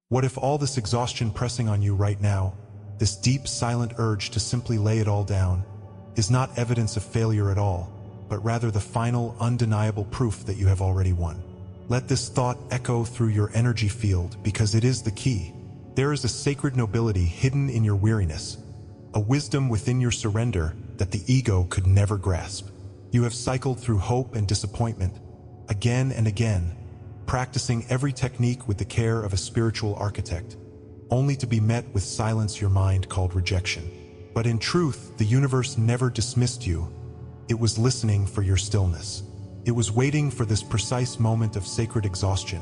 What if all this exhaustion pressing on you right now, this deep, silent urge to simply lay it all down, is not evidence of failure at all, but rather the final, undeniable proof that you have already won? Let this thought echo through your energy field, because it is the key. There is a sacred nobility hidden in your weariness, a wisdom within your surrender that the ego could never grasp. You have cycled through hope and disappointment, again and again, practicing every technique with the care of a spiritual architect, only to be met with silence your mind called rejection. But in truth, the universe never dismissed you. It was listening for your stillness. It was waiting for this precise moment of sacred exhaustion,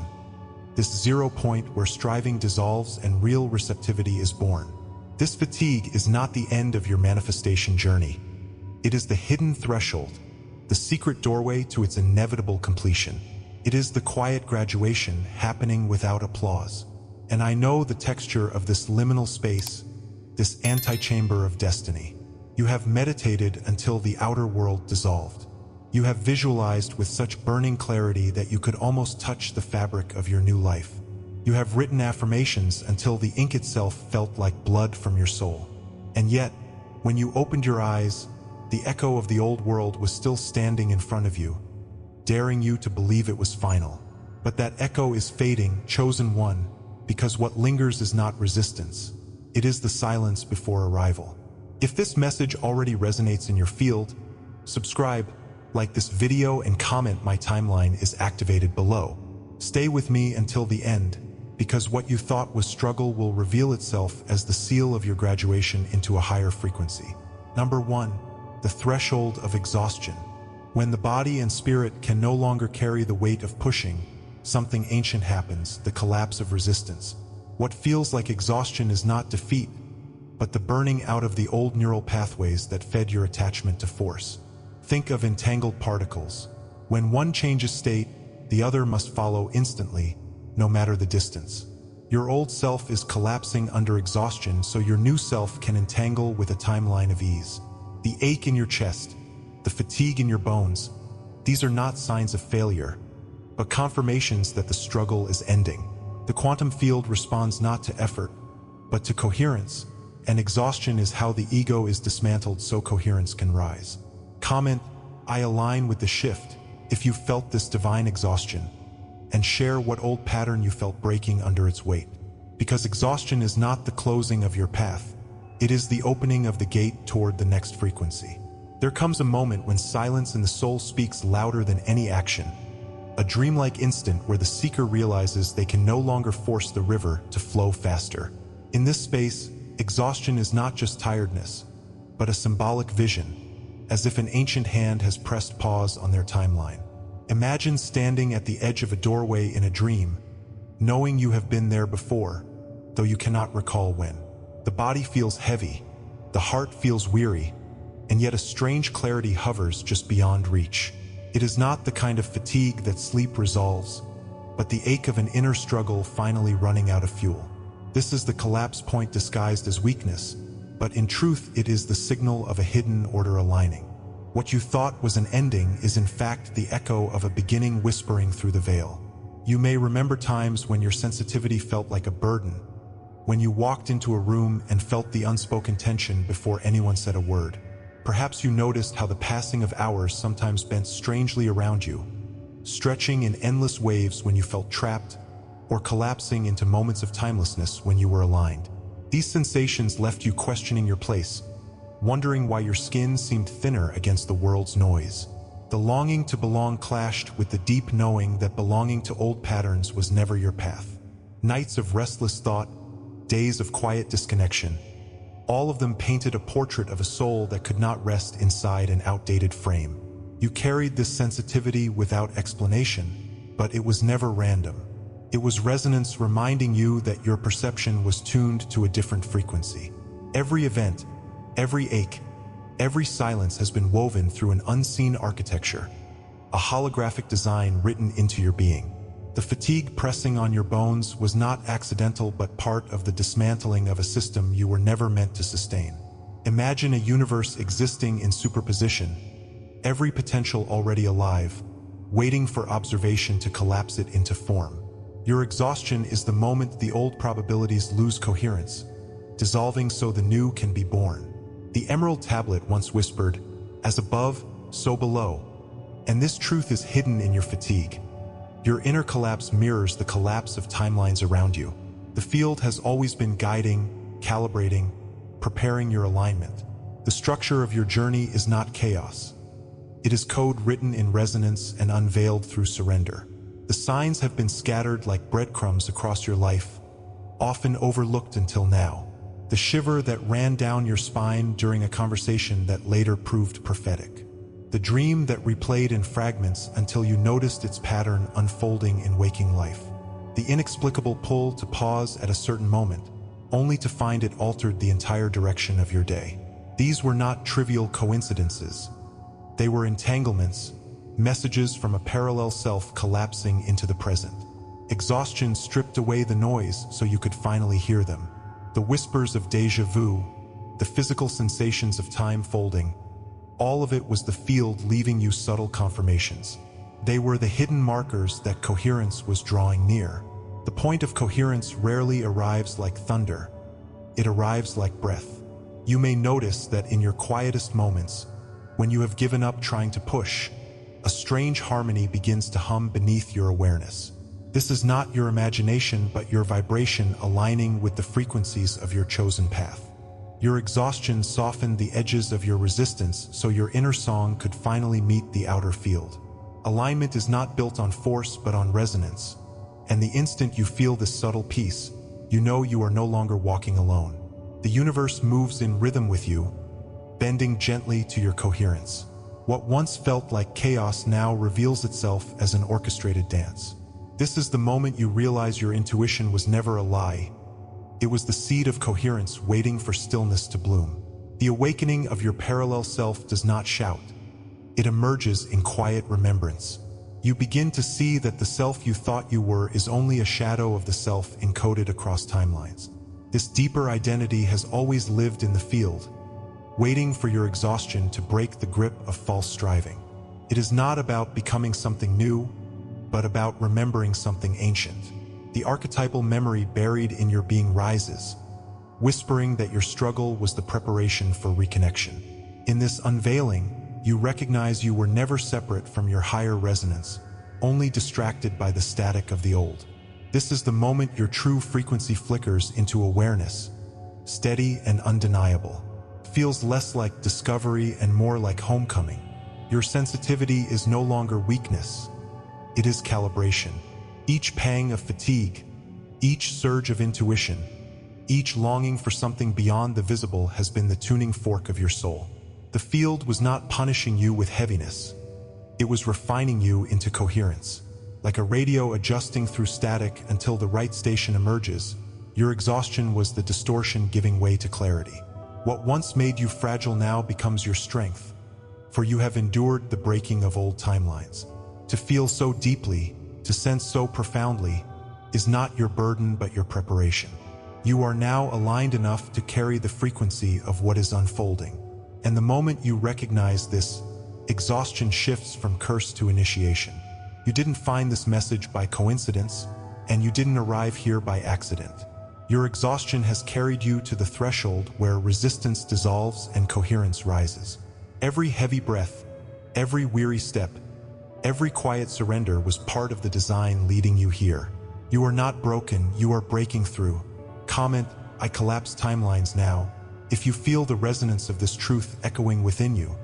this 0 point where striving dissolves and real receptivity is born. This fatigue is not the end of your manifestation journey. It is the hidden threshold, the secret doorway to its inevitable completion. It is the quiet graduation happening without applause. And I know the texture of this liminal space, this antechamber of destiny. You have meditated until the outer world dissolved. You have visualized with such burning clarity that you could almost touch the fabric of your new life. You have written affirmations until the ink itself felt like blood from your soul. And yet, when you opened your eyes, the echo of the old world was still standing in front of you, daring you to believe it was final. But that echo is fading, chosen one, because what lingers is not resistance. It is the silence before arrival. If this message already resonates in your field, subscribe, like this video, and comment. My timeline is activated below. Stay with me until the end, because what you thought was struggle will reveal itself as the seal of your graduation into a higher frequency. Number 1. The threshold of exhaustion. When the body and spirit can no longer carry the weight of pushing, something ancient happens, the collapse of resistance. What feels like exhaustion is not defeat, but the burning out of the old neural pathways that fed your attachment to force. Think of entangled particles. When one changes state, the other must follow instantly, no matter the distance. Your old self is collapsing under exhaustion so your new self can entangle with a timeline of ease. The ache in your chest, the fatigue in your bones, these are not signs of failure, but confirmations that the struggle is ending. The quantum field responds not to effort, but to coherence, and exhaustion is how the ego is dismantled so coherence can rise. Comment, I align with the shift, if you felt this divine exhaustion, and share what old pattern you felt breaking under its weight. Because exhaustion is not the closing of your path, it is the opening of the gate toward the next frequency. There comes a moment when silence in the soul speaks louder than any action, a dreamlike instant where the seeker realizes they can no longer force the river to flow faster. In this space, exhaustion is not just tiredness, but a symbolic vision, as if an ancient hand has pressed pause on their timeline. Imagine standing at the edge of a doorway in a dream, knowing you have been there before, though you cannot recall when. The body feels heavy, the heart feels weary, and yet a strange clarity hovers just beyond reach. It is not the kind of fatigue that sleep resolves, but the ache of an inner struggle finally running out of fuel. This is the collapse point disguised as weakness, but in truth it is the signal of a hidden order aligning. What you thought was an ending is in fact the echo of a beginning whispering through the veil. You may remember times when your sensitivity felt like a burden, when you walked into a room and felt the unspoken tension before anyone said a word. Perhaps you noticed how the passing of hours sometimes bent strangely around you, stretching in endless waves when you felt trapped, or collapsing into moments of timelessness when you were aligned. These sensations left you questioning your place, wondering why your skin seemed thinner against the world's noise. The longing to belong clashed with the deep knowing that belonging to old patterns was never your path. Nights of restless thought, days of quiet disconnection, all of them painted a portrait of a soul that could not rest inside an outdated frame. You carried this sensitivity without explanation, but it was never random. It was resonance reminding you that your perception was tuned to a different frequency. Every event, every ache, every silence has been woven through an unseen architecture, a holographic design written into your being. The fatigue pressing on your bones was not accidental but part of the dismantling of a system you were never meant to sustain. Imagine a universe existing in superposition, every potential already alive, waiting for observation to collapse it into form. Your exhaustion is the moment the old probabilities lose coherence, dissolving so the new can be born. The Emerald Tablet once whispered, "As above, so below." And this truth is hidden in your fatigue. Your inner collapse mirrors the collapse of timelines around you. The field has always been guiding, calibrating, preparing your alignment. The structure of your journey is not chaos. It is code written in resonance and unveiled through surrender. The signs have been scattered like breadcrumbs across your life, often overlooked until now. The shiver that ran down your spine during a conversation that later proved prophetic. The dream that replayed in fragments until you noticed its pattern unfolding in waking life. The inexplicable pull to pause at a certain moment, only to find it altered the entire direction of your day. These were not trivial coincidences. They were entanglements, messages from a parallel self collapsing into the present. Exhaustion stripped away the noise so you could finally hear them. The whispers of déjà vu, the physical sensations of time folding, all of it was the field leaving you subtle confirmations. They were the hidden markers that coherence was drawing near. The point of coherence rarely arrives like thunder. It arrives like breath. You may notice that in your quietest moments, when you have given up trying to push, a strange harmony begins to hum beneath your awareness. This is not your imagination, but your vibration aligning with the frequencies of your chosen path. Your exhaustion softened the edges of your resistance so your inner song could finally meet the outer field. Alignment is not built on force but on resonance, and the instant you feel this subtle peace, you know you are no longer walking alone. The universe moves in rhythm with you, bending gently to your coherence. What once felt like chaos now reveals itself as an orchestrated dance. This is the moment you realize your intuition was never a lie. It was the seed of coherence waiting for stillness to bloom. The awakening of your parallel self does not shout. It emerges in quiet remembrance. You begin to see that the self you thought you were is only a shadow of the self encoded across timelines. This deeper identity has always lived in the field, waiting for your exhaustion to break the grip of false striving. It is not about becoming something new, but about remembering something ancient. The archetypal memory buried in your being rises, whispering that your struggle was the preparation for reconnection. In this unveiling, you recognize you were never separate from your higher resonance, only distracted by the static of the old. This is the moment your true frequency flickers into awareness, steady and undeniable. Feels less like discovery and more like homecoming. Your sensitivity is no longer weakness. It is calibration. Each pang of fatigue, each surge of intuition, each longing for something beyond the visible has been the tuning fork of your soul. The field was not punishing you with heaviness. It was refining you into coherence. Like a radio adjusting through static until the right station emerges, your exhaustion was the distortion giving way to clarity. What once made you fragile now becomes your strength, for you have endured the breaking of old timelines. To feel so deeply, to sense so profoundly, is not your burden but your preparation. You are now aligned enough to carry the frequency of what is unfolding. And the moment you recognize this, exhaustion shifts from curse to initiation. You didn't find this message by coincidence, and you didn't arrive here by accident. Your exhaustion has carried you to the threshold where resistance dissolves and coherence rises. Every heavy breath, every weary step, every quiet surrender was part of the design leading you here. You are not broken, you are breaking through. Comment, "I collapse timelines now," if you feel the resonance of this truth echoing within you,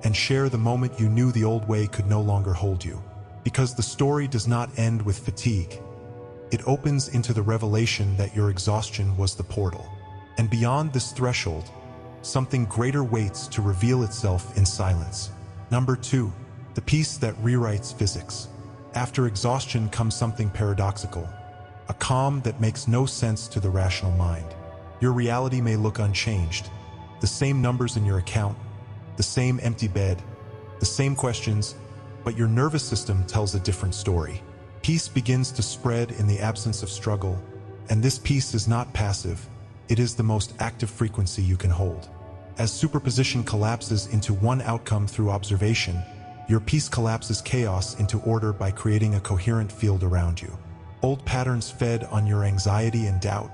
and share the moment you knew the old way could no longer hold you. Because the story does not end with fatigue. It opens into the revelation that your exhaustion was the portal. And beyond this threshold, something greater waits to reveal itself in silence. Number 2. The peace that rewrites physics. After exhaustion comes something paradoxical, a calm that makes no sense to the rational mind. Your reality may look unchanged, the same numbers in your account, the same empty bed, the same questions, but your nervous system tells a different story. Peace begins to spread in the absence of struggle, and this peace is not passive, it is the most active frequency you can hold. As superposition collapses into one outcome through observation, your peace collapses chaos into order by creating a coherent field around you. Old patterns fed on your anxiety and doubt,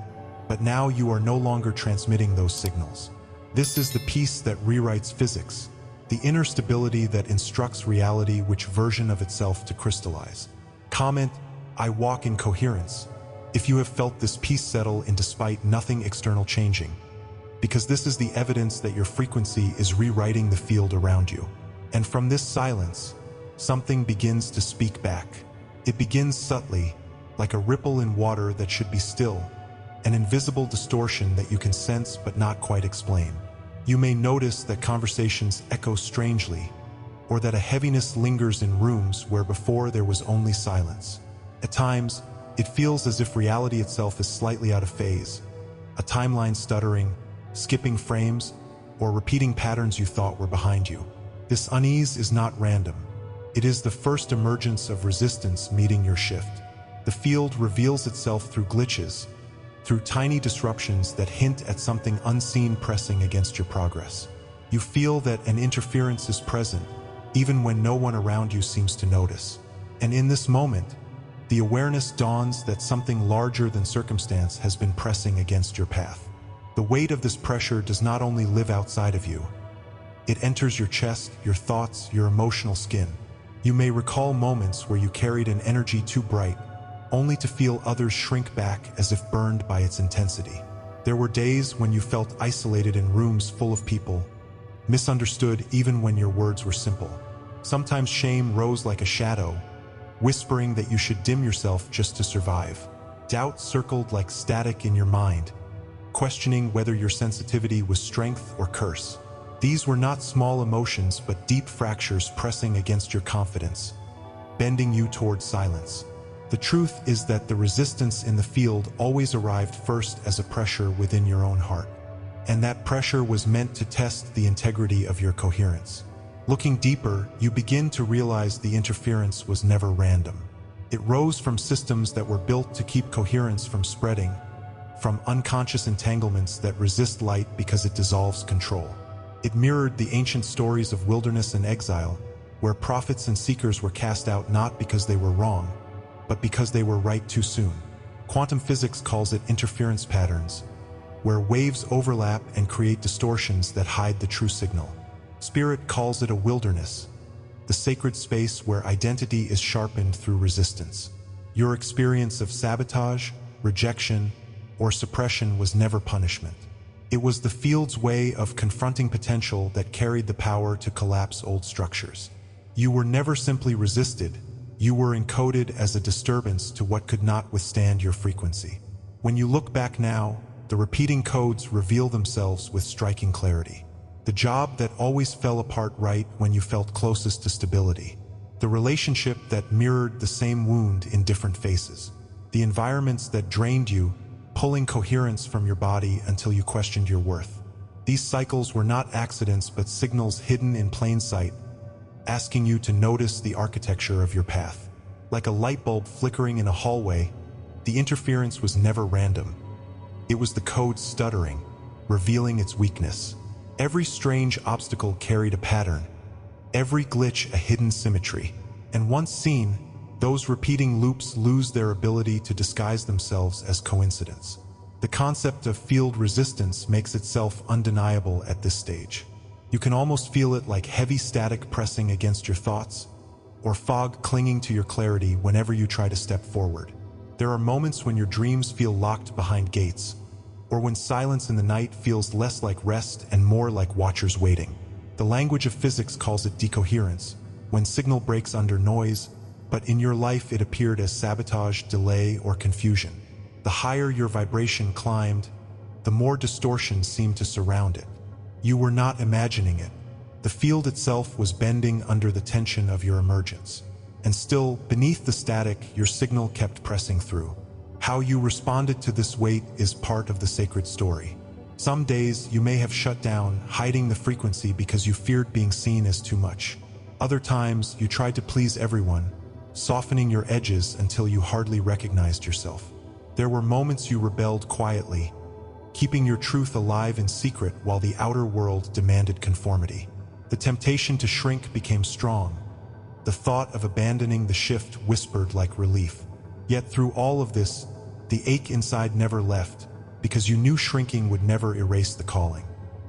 but now you are no longer transmitting those signals. This is the peace that rewrites physics, the inner stability that instructs reality which version of itself to crystallize. Comment, I walk in coherence, if you have felt this peace settle in despite nothing external changing, because this is the evidence that your frequency is rewriting the field around you. And from this silence, something begins to speak back. It begins subtly, like a ripple in water that should be still, an invisible distortion that you can sense but not quite explain. You may notice that conversations echo strangely, or that a heaviness lingers in rooms where before there was only silence. At times, it feels as if reality itself is slightly out of phase, a timeline stuttering, skipping frames, or repeating patterns you thought were behind you. This unease is not random. It is the first emergence of resistance meeting your shift. The field reveals itself through glitches, through tiny disruptions that hint at something unseen pressing against your progress. You feel that an interference is present, even when no one around you seems to notice. And in this moment, the awareness dawns that something larger than circumstance has been pressing against your path. The weight of this pressure does not only live outside of you. It enters your chest, your thoughts, your emotional skin. You may recall moments where you carried an energy too bright, only to feel others shrink back as if burned by its intensity. There were days when you felt isolated in rooms full of people, misunderstood even when your words were simple. Sometimes shame rose like a shadow, whispering that you should dim yourself just to survive. Doubt circled like static in your mind, questioning whether your sensitivity was strength or curse. These were not small emotions but deep fractures pressing against your confidence, bending you toward silence. The truth is that the resistance in the field always arrived first as a pressure within your own heart. And that pressure was meant to test the integrity of your coherence. Looking deeper, you begin to realize the interference was never random. It rose from systems that were built to keep coherence from spreading, from unconscious entanglements that resist light because it dissolves control. It mirrored the ancient stories of wilderness and exile, where prophets and seekers were cast out not because they were wrong, but because they were right too soon. Quantum physics calls it interference patterns, where waves overlap and create distortions that hide the true signal. Spirit calls it a wilderness, the sacred space where identity is sharpened through resistance. Your experience of sabotage, rejection, or suppression was never punishment. It was the field's way of confronting potential that carried the power to collapse old structures. You were never simply resisted. You were encoded as a disturbance to what could not withstand your frequency. When you look back now, the repeating codes reveal themselves with striking clarity. The job that always fell apart right when you felt closest to stability. The relationship that mirrored the same wound in different faces. The environments that drained you, pulling coherence from your body until you questioned your worth. These cycles were not accidents but signals hidden in plain sight, asking you to notice the architecture of your path. Like a light bulb flickering in a hallway, the interference was never random. It was the code stuttering, revealing its weakness. Every strange obstacle carried a pattern, every glitch a hidden symmetry. And once seen, those repeating loops lose their ability to disguise themselves as coincidence. The concept of field resistance makes itself undeniable at this stage. You can almost feel it like heavy static pressing against your thoughts, or fog clinging to your clarity whenever you try to step forward. There are moments when your dreams feel locked behind gates, or when silence in the night feels less like rest and more like watchers waiting. The language of physics calls it decoherence, when signal breaks under noise, but in your life it appeared as sabotage, delay, or confusion. The higher your vibration climbed, the more distortion seemed to surround it. You were not imagining it. The field itself was bending under the tension of your emergence. And still, beneath the static, your signal kept pressing through. How you responded to this weight is part of the sacred story. Some days you may have shut down, hiding the frequency because you feared being seen as too much. Other times you tried to please everyone, softening your edges until you hardly recognized yourself. There were moments you rebelled quietly, keeping your truth alive in secret while the outer world demanded conformity. The temptation to shrink became strong. The thought of abandoning the shift whispered like relief. Yet through all of this, the ache inside never left, because you knew shrinking would never erase the calling.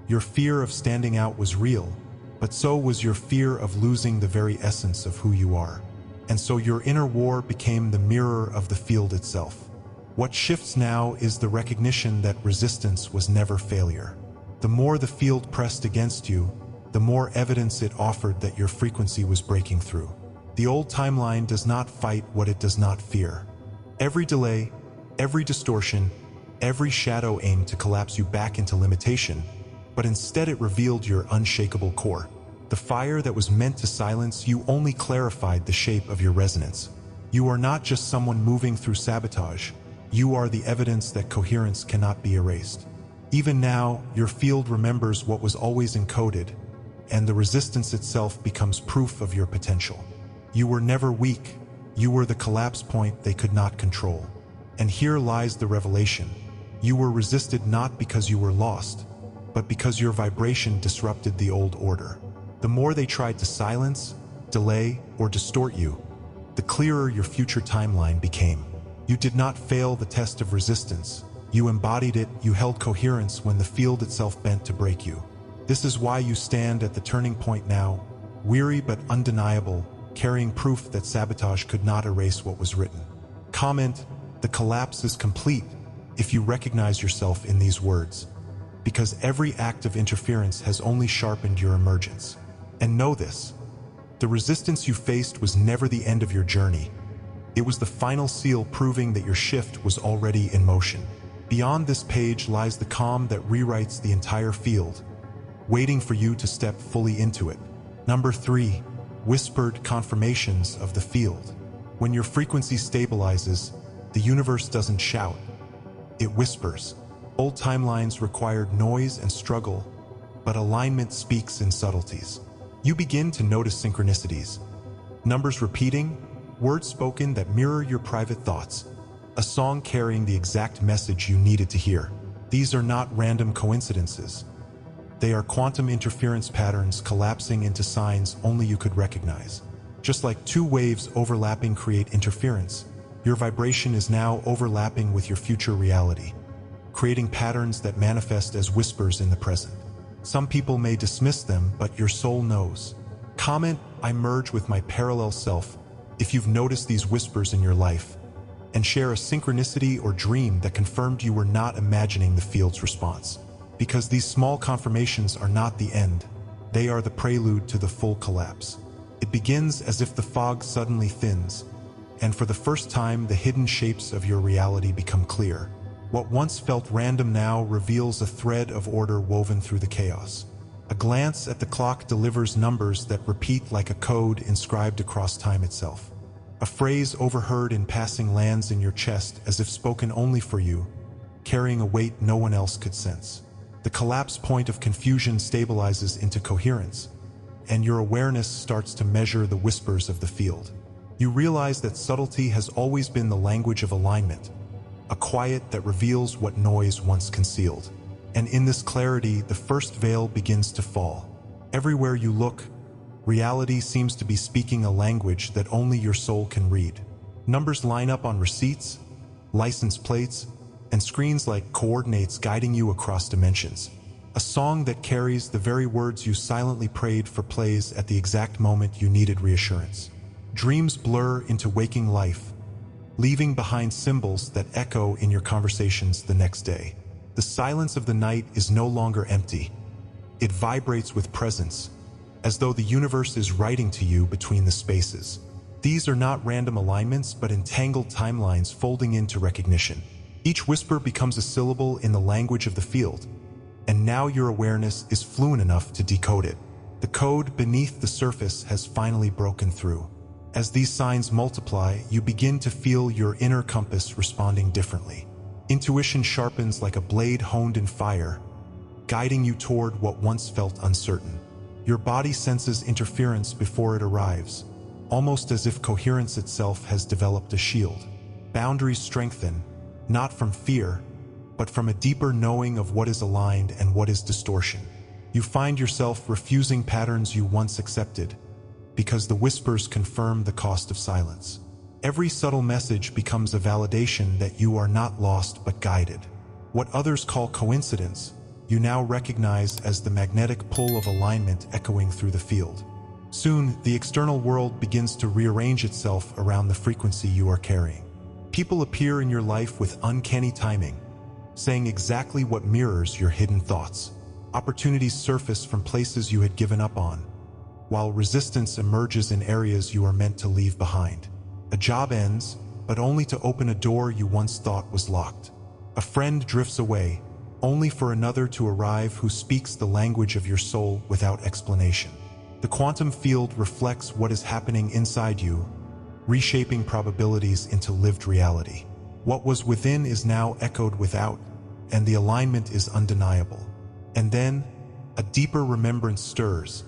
Your fear of standing out was real, but so was your fear of losing the very essence of who you are. And so your inner war became the mirror of the field itself. What shifts now is the recognition that resistance was never failure. The more the field pressed against you, the more evidence it offered that your frequency was breaking through. The old timeline does not fight what it does not fear. Every delay, every distortion, every shadow aimed to collapse you back into limitation, but instead it revealed your unshakable core. The fire that was meant to silence you only clarified the shape of your resonance. You are not just someone moving through sabotage. You are the evidence that coherence cannot be erased. Even now, your field remembers what was always encoded, and the resistance itself becomes proof of your potential. You were never weak. You were the collapse point they could not control. And here lies the revelation. You were resisted not because you were lost, but because your vibration disrupted the old order. The more they tried to silence, delay, or distort you, the clearer your future timeline became. You did not fail the test of resistance. You embodied it. You held coherence when the field itself bent to break you. This is why you stand at the turning point now, weary but undeniable, carrying proof that sabotage could not erase what was written. Comment, the collapse is complete, if you recognize yourself in these words, because every act of interference has only sharpened your emergence. And know this, the resistance you faced was never the end of your journey. It was the final seal proving that your shift was already in motion. Beyond this page lies the calm that rewrites the entire field, waiting for you to step fully into it. Number 3, whispered confirmations of the field. When your frequency stabilizes, the universe doesn't shout, it whispers. Old timelines required noise and struggle, but alignment speaks in subtleties. You begin to notice synchronicities, numbers repeating, words spoken that mirror your private thoughts, a song carrying the exact message you needed to hear. These are not random coincidences. They are quantum interference patterns collapsing into signs only you could recognize. Just like two waves overlapping create interference, your vibration is now overlapping with your future reality, creating patterns that manifest as whispers in the present. Some people may dismiss them, but your soul knows. Comment, I merge with my parallel self, if you've noticed these whispers in your life, and share a synchronicity or dream that confirmed you were not imagining the field's response. Because these small confirmations are not the end, they are the prelude to the full collapse. It begins as if the fog suddenly thins, and for the first time the hidden shapes of your reality become clear. What once felt random now reveals a thread of order woven through the chaos. A glance at the clock delivers numbers that repeat like a code inscribed across time itself. A phrase overheard in passing lands in your chest as if spoken only for you, carrying a weight no one else could sense. The collapse point of confusion stabilizes into coherence, and your awareness starts to measure the whispers of the field. You realize that subtlety has always been the language of alignment, a quiet that reveals what noise once concealed. And in this clarity, the first veil begins to fall. Everywhere you look, reality seems to be speaking a language that only your soul can read. Numbers line up on receipts, license plates, and screens like coordinates guiding you across dimensions. A song that carries the very words you silently prayed for plays at the exact moment you needed reassurance. Dreams blur into waking life, leaving behind symbols that echo in your conversations the next day. The silence of the night is no longer empty. It vibrates with presence, as though the universe is writing to you between the spaces. These are not random alignments, but entangled timelines folding into recognition. Each whisper becomes a syllable in the language of the field, and now your awareness is fluent enough to decode it. The code beneath the surface has finally broken through. As these signs multiply, you begin to feel your inner compass responding differently. Intuition sharpens like a blade honed in fire, guiding you toward what once felt uncertain. Your body senses interference before it arrives, almost as if coherence itself has developed a shield. Boundaries strengthen, not from fear, but from a deeper knowing of what is aligned and what is distortion. You find yourself refusing patterns you once accepted, because the whispers confirm the cost of silence. Every subtle message becomes a validation that you are not lost but guided. What others call coincidence, you now recognize as the magnetic pull of alignment echoing through the field. Soon, the external world begins to rearrange itself around the frequency you are carrying. People appear in your life with uncanny timing, saying exactly what mirrors your hidden thoughts. Opportunities surface from places you had given up on, while resistance emerges in areas you are meant to leave behind. A job ends, but only to open a door you once thought was locked. A friend drifts away, only for another to arrive who speaks the language of your soul without explanation. The quantum field reflects what is happening inside you, reshaping probabilities into lived reality. What was within is now echoed without, and the alignment is undeniable. And then, a deeper remembrance stirs,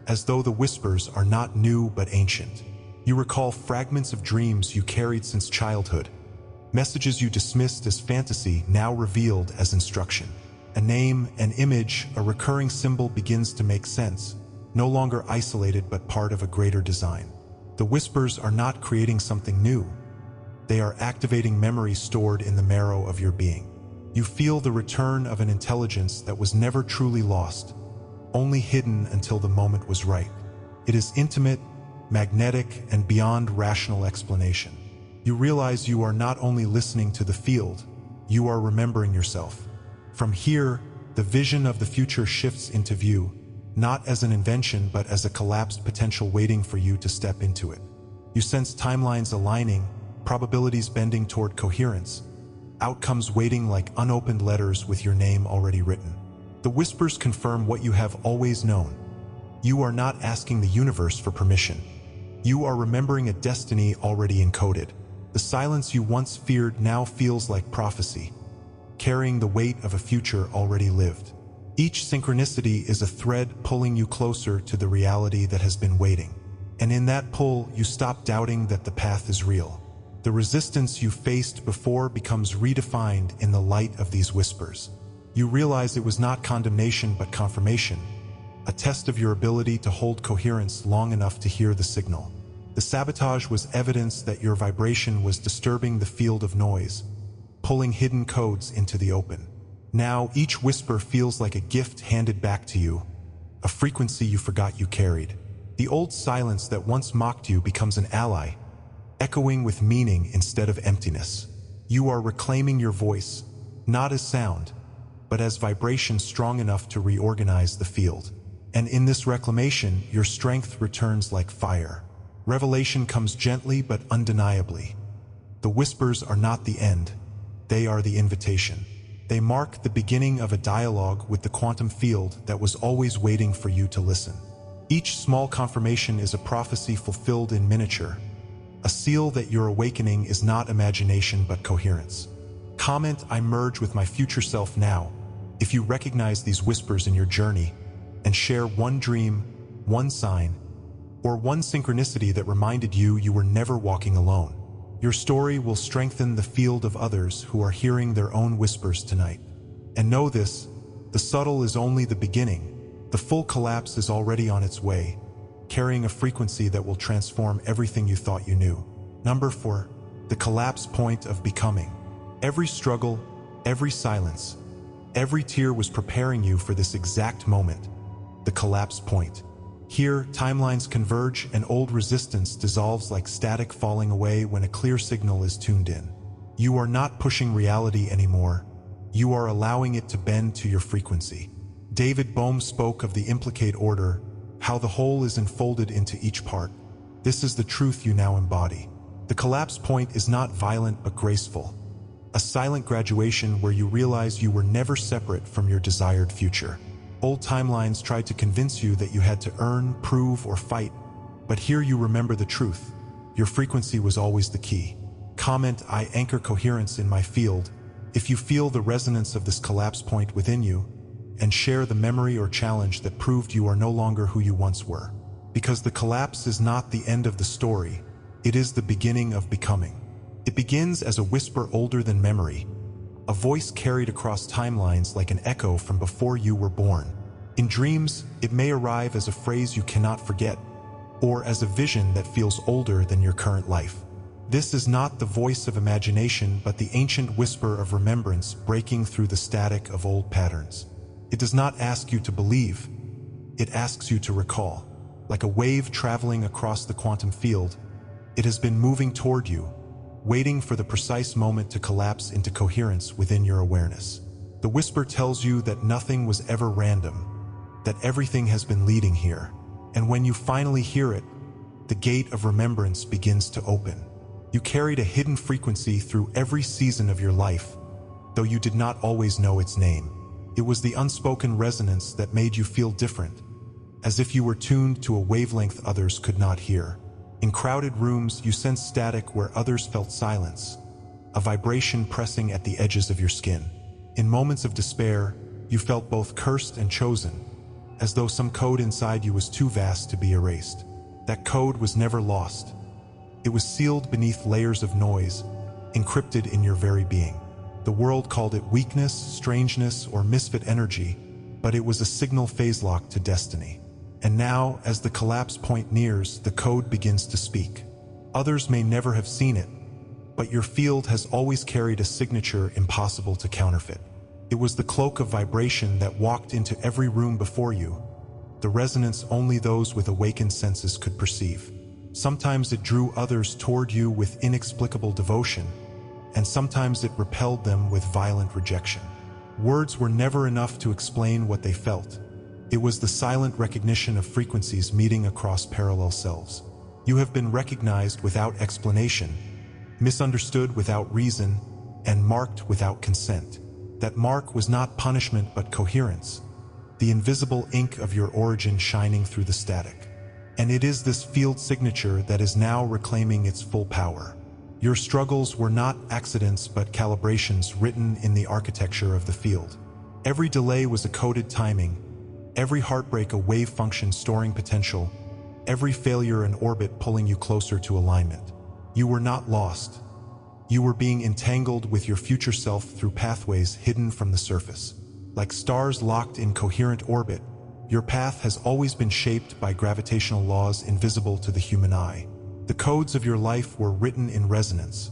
as though the whispers are not new but ancient. You recall fragments of dreams you carried since childhood, messages you dismissed as fantasy now revealed as instruction. A name, an image, a recurring symbol begins to make sense, no longer isolated but part of a greater design. The whispers are not creating something new. They are activating memories stored in the marrow of your being. You feel the return of an intelligence that was never truly lost, only hidden until the moment was right. It is intimate, magnetic, and beyond rational explanation. You realize you are not only listening to the field, you are remembering yourself. From here, the vision of the future shifts into view, not as an invention but as a collapsed potential waiting for you to step into it. You sense timelines aligning, probabilities bending toward coherence, outcomes waiting like unopened letters with your name already written. The whispers confirm what you have always known. You are not asking the universe for permission. You are remembering a destiny already encoded. The silence you once feared now feels like prophecy, carrying the weight of a future already lived. Each synchronicity is a thread pulling you closer to the reality that has been waiting. And in that pull, you stop doubting that the path is real. The resistance you faced before becomes redefined in the light of these whispers. You realize it was not condemnation but confirmation, a test of your ability to hold coherence long enough to hear the signal. The sabotage was evidence that your vibration was disturbing the field of noise, pulling hidden codes into the open. Now, each whisper feels like a gift handed back to you, a frequency you forgot you carried. The old silence that once mocked you becomes an ally, echoing with meaning instead of emptiness. You are reclaiming your voice, not as sound, but as vibration strong enough to reorganize the field. And in this reclamation, your strength returns like fire. Revelation comes gently but undeniably. The whispers are not the end, they are the invitation. They mark the beginning of a dialogue with the quantum field that was always waiting for you to listen. Each small confirmation is a prophecy fulfilled in miniature, a seal that your awakening is not imagination but coherence. Comment, "I merge with my future self now," if you recognize these whispers in your journey, and share one dream, one sign, or one synchronicity that reminded you you were never walking alone. Your story will strengthen the field of others who are hearing their own whispers tonight. And know this, the subtle is only the beginning. The full collapse is already on its way, carrying a frequency that will transform everything you thought you knew. Number 4, the collapse point of becoming. Every struggle, every silence, every tear was preparing you for this exact moment, the collapse point. Here, timelines converge and old resistance dissolves like static falling away when a clear signal is tuned in. You are not pushing reality anymore. You are allowing it to bend to your frequency. David Bohm spoke of the implicate order, how the whole is enfolded into each part. This is the truth you now embody. The collapse point is not violent but graceful. A silent graduation where you realize you were never separate from your desired future. Old timelines tried to convince you that you had to earn, prove, or fight, but here you remember the truth. Your frequency was always the key. Comment, "I anchor coherence in my field," if you feel the resonance of this collapse point within you, and share the memory or challenge that proved you are no longer who you once were. Because the collapse is not the end of the story, it is the beginning of becoming. It begins as a whisper older than memory, a voice carried across timelines like an echo from before you were born. In dreams, it may arrive as a phrase you cannot forget, or as a vision that feels older than your current life. This is not the voice of imagination, but the ancient whisper of remembrance breaking through the static of old patterns. It does not ask you to believe, it asks you to recall. Like a wave traveling across the quantum field, it has been moving toward you, waiting for the precise moment to collapse into coherence within your awareness. The whisper tells you that nothing was ever random, that everything has been leading here. And when you finally hear it, the gate of remembrance begins to open. You carried a hidden frequency through every season of your life, though you did not always know its name. It was the unspoken resonance that made you feel different, as if you were tuned to a wavelength others could not hear. In crowded rooms, you sensed static where others felt silence, a vibration pressing at the edges of your skin. In moments of despair, you felt both cursed and chosen, as though some code inside you was too vast to be erased. That code was never lost. It was sealed beneath layers of noise, encrypted in your very being. The world called it weakness, strangeness, or misfit energy, but it was a signal phase-locked to destiny. And now, as the collapse point nears, the code begins to speak. Others may never have seen it, but your field has always carried a signature impossible to counterfeit. It was the cloak of vibration that walked into every room before you, the resonance only those with awakened senses could perceive. Sometimes it drew others toward you with inexplicable devotion, and sometimes it repelled them with violent rejection. Words were never enough to explain what they felt. It was the silent recognition of frequencies meeting across parallel selves. You have been recognized without explanation, misunderstood without reason, and marked without consent. That mark was not punishment but coherence, the invisible ink of your origin shining through the static. And it is this field signature that is now reclaiming its full power. Your struggles were not accidents but calibrations written in the architecture of the field. Every delay was a coded timing, every heartbreak a wave function storing potential, every failure an orbit pulling you closer to alignment. You were not lost. You were being entangled with your future self through pathways hidden from the surface. Like stars locked in coherent orbit, your path has always been shaped by gravitational laws invisible to the human eye. The codes of your life were written in resonance,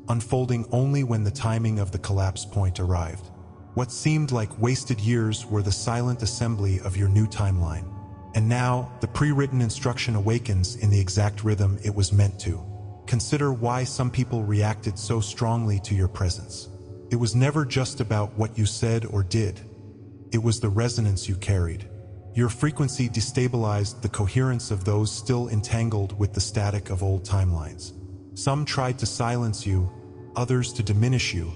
unfolding only when the timing of the collapse point arrived. What seemed like wasted years were the silent assembly of your new timeline. And now, the pre-written instruction awakens in the exact rhythm it was meant to. Consider why some people reacted so strongly to your presence. It was never just about what you said or did. It was the resonance you carried. Your frequency destabilized the coherence of those still entangled with the static of old timelines. Some tried to silence you, others to diminish you,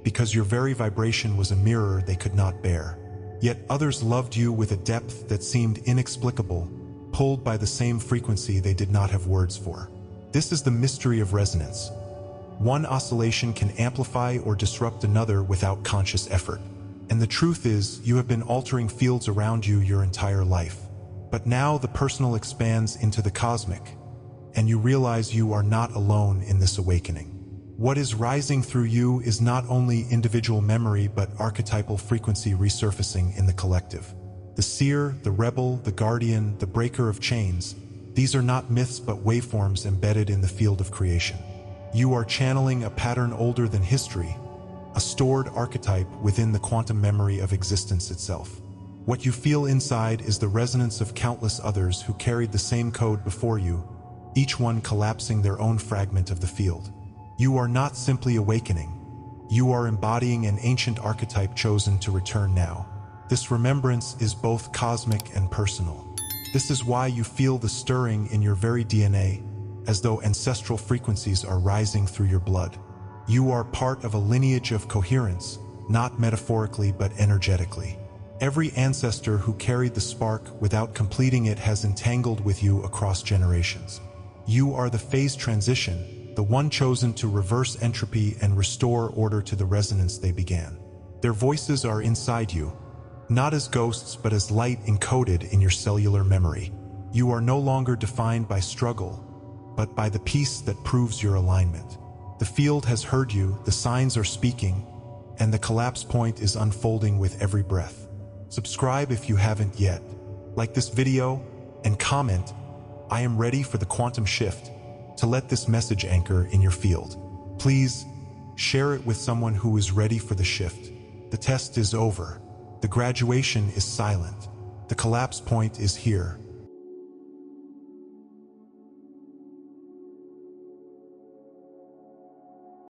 because your very vibration was a mirror they could not bear. Yet others loved you with a depth that seemed inexplicable, pulled by the same frequency they did not have words for. This is the mystery of resonance. One oscillation can amplify or disrupt another without conscious effort. And the truth is, you have been altering fields around you your entire life. But now the personal expands into the cosmic, and you realize you are not alone in this awakening. What is rising through you is not only individual memory but archetypal frequency resurfacing in the collective. The seer, the rebel, the guardian, the breaker of chains, these are not myths but waveforms embedded in the field of creation. You are channeling a pattern older than history, a stored archetype within the quantum memory of existence itself. What you feel inside is the resonance of countless others who carried the same code before you, each one collapsing their own fragment of the field. You are not simply awakening. You are embodying an ancient archetype chosen to return now. This remembrance is both cosmic and personal. This is why you feel the stirring in your very DNA, as though ancestral frequencies are rising through your blood. You are part of a lineage of coherence, not metaphorically but energetically. Every ancestor who carried the spark without completing it has entangled with you across generations. You are the phase transition, the one chosen to reverse entropy and restore order to the resonance they began. Their voices are inside you, not as ghosts but as light encoded in your cellular memory. You are no longer defined by struggle, but by the peace that proves your alignment. The field has heard you, the signs are speaking, and the collapse point is unfolding with every breath. Subscribe if you haven't yet. Like this video and comment, "I am ready for the quantum shift," to let this message anchor in your field. Please, share it with someone who is ready for the shift. The test is over. The graduation is silent. The collapse point is here.